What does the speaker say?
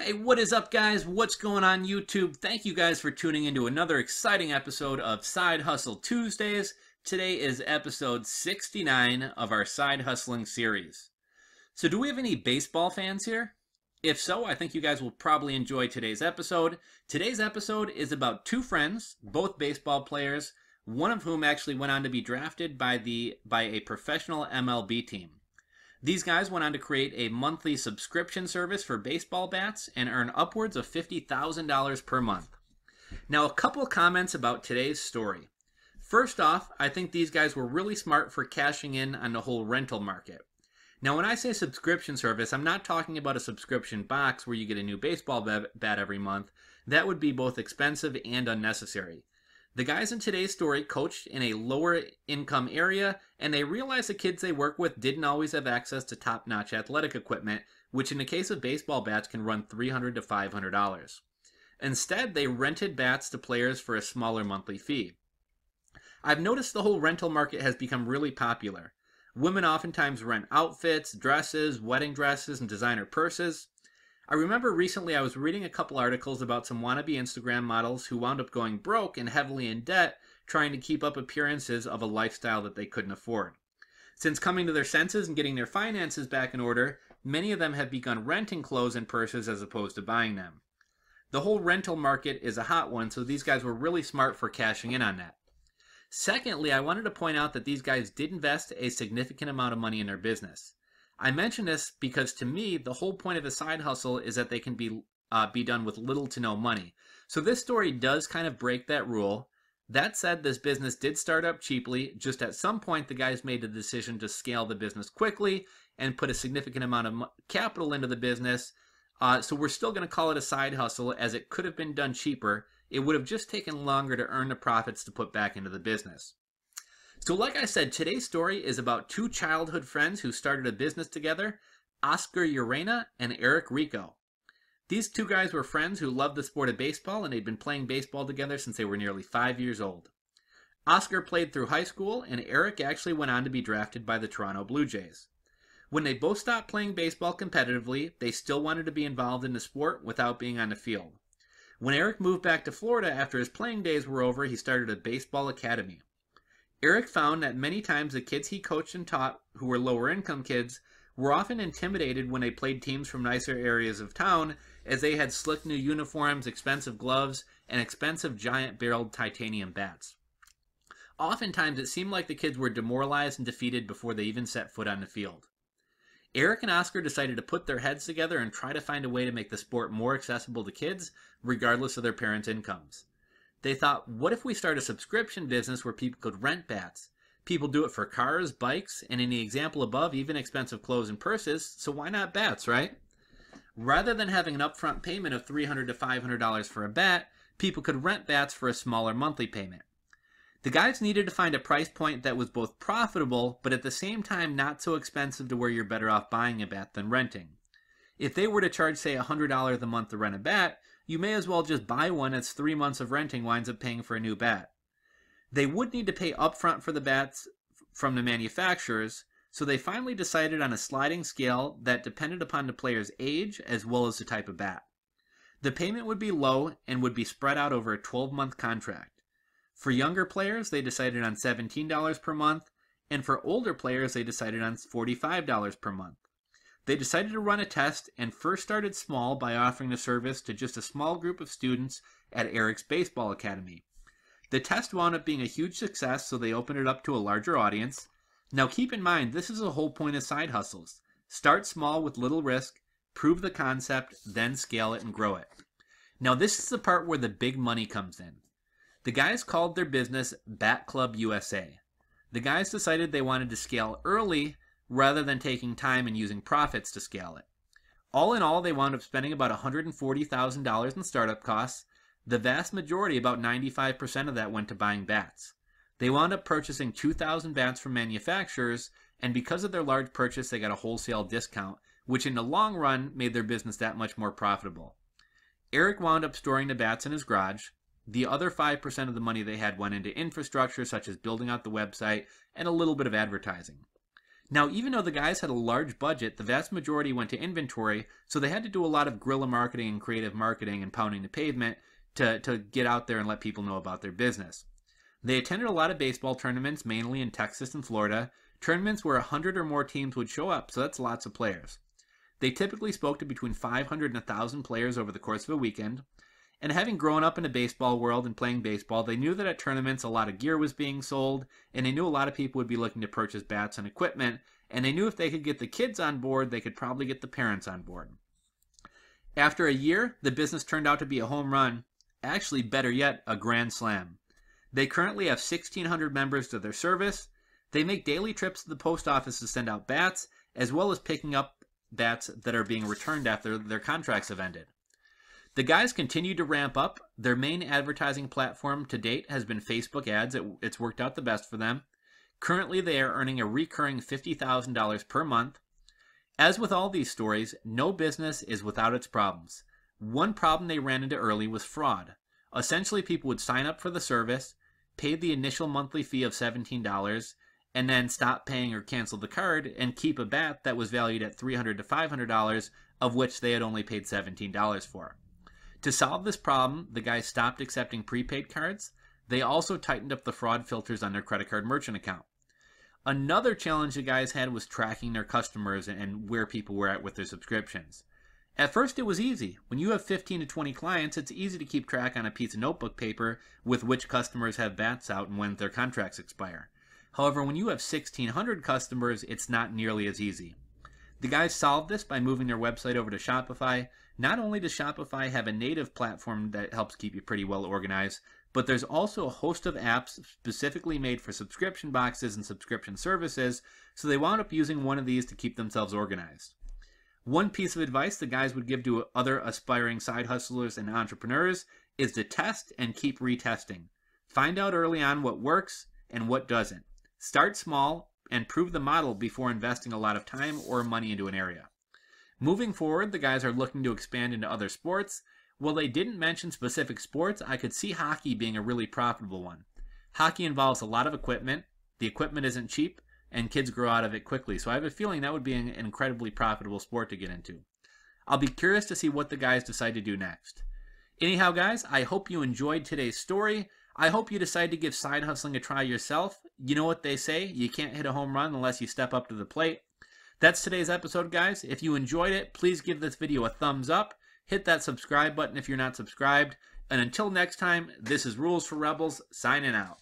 Hey, what is up, guys? What's going on, YouTube? Thank you guys for tuning into another exciting episode of Side Hustle Tuesdays. Today is episode 69 of our Side Hustling series. So, do we have any baseball fans here? If so, I think you guys will probably enjoy today's episode. Today's episode is about two friends, both baseball players, one of whom actually went on to be drafted by a professional MLB team. These guys went on to create a monthly subscription service for baseball bats and earn upwards of $50,000 per month. Now, a couple of comments about today's story. First off, I think these guys were really smart for cashing in on the whole rental market. Now, when I say subscription service, I'm not talking about a subscription box where you get a new baseball bat every month. That would be both expensive and unnecessary. The guys in today's story coached in a lower income area, and they realized the kids they work with didn't always have access to top-notch athletic equipment, which in the case of baseball bats can run $300 to $500. Instead, they rented bats to players for a smaller monthly fee. I've noticed the whole rental market has become really popular. Women oftentimes rent outfits, dresses, wedding dresses, and designer purses. I remember recently I was reading a couple articles about some wannabe Instagram models who wound up going broke and heavily in debt trying to keep up appearances of a lifestyle that they couldn't afford. Since coming to their senses and getting their finances back in order, many of them have begun renting clothes and purses as opposed to buying them. The whole rental market is a hot one, so these guys were really smart for cashing in on that. Secondly, I wanted to point out that these guys did invest a significant amount of money in their business. I mention this because to me, the whole point of a side hustle is that they can be done with little to no money. So this story does kind of break that rule. That said, this business did start up cheaply. Just at some point, the guys made the decision to scale the business quickly and put a significant amount of capital into the business. So we're still going to call it a side hustle as it could have been done cheaper. It would have just taken longer to earn the profits to put back into the business. So like I said, today's story is about two childhood friends who started a business together, Oscar Urena and Eric Rico. These two guys were friends who loved the sport of baseball, and they'd been playing baseball together since they were nearly 5 years old. Oscar played through high school, and Eric actually went on to be drafted by the Toronto Blue Jays. When they both stopped playing baseball competitively, they still wanted to be involved in the sport without being on the field. When Eric moved back to Florida after his playing days were over, he started a baseball academy. Eric found that many times the kids he coached and taught, who were lower income kids, were often intimidated when they played teams from nicer areas of town, as they had slick new uniforms, expensive gloves, and expensive giant-barreled titanium bats. Oftentimes it seemed like the kids were demoralized and defeated before they even set foot on the field. Eric and Oscar decided to put their heads together and try to find a way to make the sport more accessible to kids, regardless of their parents' incomes. They thought, what if we start a subscription business where people could rent bats? People do it for cars, bikes, and in the example above, even expensive clothes and purses, so why not bats, right? Rather than having an upfront payment of $300 to $500 for a bat, people could rent bats for a smaller monthly payment. The guys needed to find a price point that was both profitable, but at the same time not so expensive to where you're better off buying a bat than renting. If they were to charge, say, $100 a month to rent a bat, you may as well just buy one as 3 months of renting winds up paying for a new bat. They would need to pay upfront for the bats from the manufacturers, so they finally decided on a sliding scale that depended upon the player's age as well as the type of bat. The payment would be low and would be spread out over a 12-month contract. For younger players, they decided on $17 per month, and for older players, they decided on $45 per month. They decided to run a test and first started small by offering the service to just a small group of students at Eric's baseball academy. The test wound up being a huge success, so they opened it up to a larger audience. Now keep in mind, this is the whole point of side hustles. Start small with little risk, prove the concept, then scale it and grow it. Now this is the part where the big money comes in. The guys called their business Bat Club USA. The guys decided they wanted to scale early rather than taking time and using profits to scale it. All in all, they wound up spending about $140,000 in startup costs. The vast majority, about 95% of that, went to buying bats. They wound up purchasing 2,000 bats from manufacturers, and because of their large purchase, they got a wholesale discount, which in the long run made their business that much more profitable. Eric wound up storing the bats in his garage. The other 5% of the money they had went into infrastructure, such as building out the website and a little bit of advertising. Now, even though the guys had a large budget, the vast majority went to inventory, so they had to do a lot of guerrilla marketing and creative marketing and pounding the pavement to get out there and let people know about their business. They attended a lot of baseball tournaments, mainly in Texas and Florida, tournaments where 100 or more teams would show up, so that's lots of players. They typically spoke to between 500 and 1,000 players over the course of a weekend, and having grown up in a baseball world and playing baseball, they knew that at tournaments a lot of gear was being sold, and they knew a lot of people would be looking to purchase bats and equipment, and they knew if they could get the kids on board, they could probably get the parents on board. After a year, the business turned out to be a home run, actually better yet, a grand slam. They currently have 1,600 members to their service. They make daily trips to the post office to send out bats, as well as picking up bats that are being returned after their contracts have ended. The guys continue to ramp up. Their main advertising platform to date has been Facebook ads. It's worked out the best for them. Currently, they are earning a recurring $50,000 per month. As with all these stories, no business is without its problems. One problem they ran into early was fraud. Essentially, people would sign up for the service, pay the initial monthly fee of $17, and then stop paying or cancel the card and keep a bat that was valued at $300 to $500, of which they had only paid $17 for. To solve this problem, the guys stopped accepting prepaid cards. They also tightened up the fraud filters on their credit card merchant account. Another challenge the guys had was tracking their customers and where people were at with their subscriptions. At first it was easy. When you have 15 to 20 clients, it's easy to keep track on a piece of notebook paper with which customers have bats out and when their contracts expire. However, when you have 1,600 customers, it's not nearly as easy. The guys solved this by moving their website over to Shopify. Not only does Shopify have a native platform that helps keep you pretty well organized, but there's also a host of apps specifically made for subscription boxes and subscription services, so they wound up using one of these to keep themselves organized. One piece of advice the guys would give to other aspiring side hustlers and entrepreneurs is to test and keep retesting. Find out early on what works and what doesn't. Start small and prove the model before investing a lot of time or money into an area. Moving forward, the guys are looking to expand into other sports. While they didn't mention specific sports, I could see hockey being a really profitable one. Hockey involves a lot of equipment, the equipment isn't cheap, and kids grow out of it quickly, so I have a feeling that would be an incredibly profitable sport to get into. I'll be curious to see what the guys decide to do next. Anyhow, guys, I hope you enjoyed today's story. I hope you decide to give side hustling a try yourself. You know what they say, you can't hit a home run unless you step up to the plate. That's today's episode, guys. If you enjoyed it, please give this video a thumbs up. Hit that subscribe button if you're not subscribed. And until next time, this is Rules for Rebels, signing out.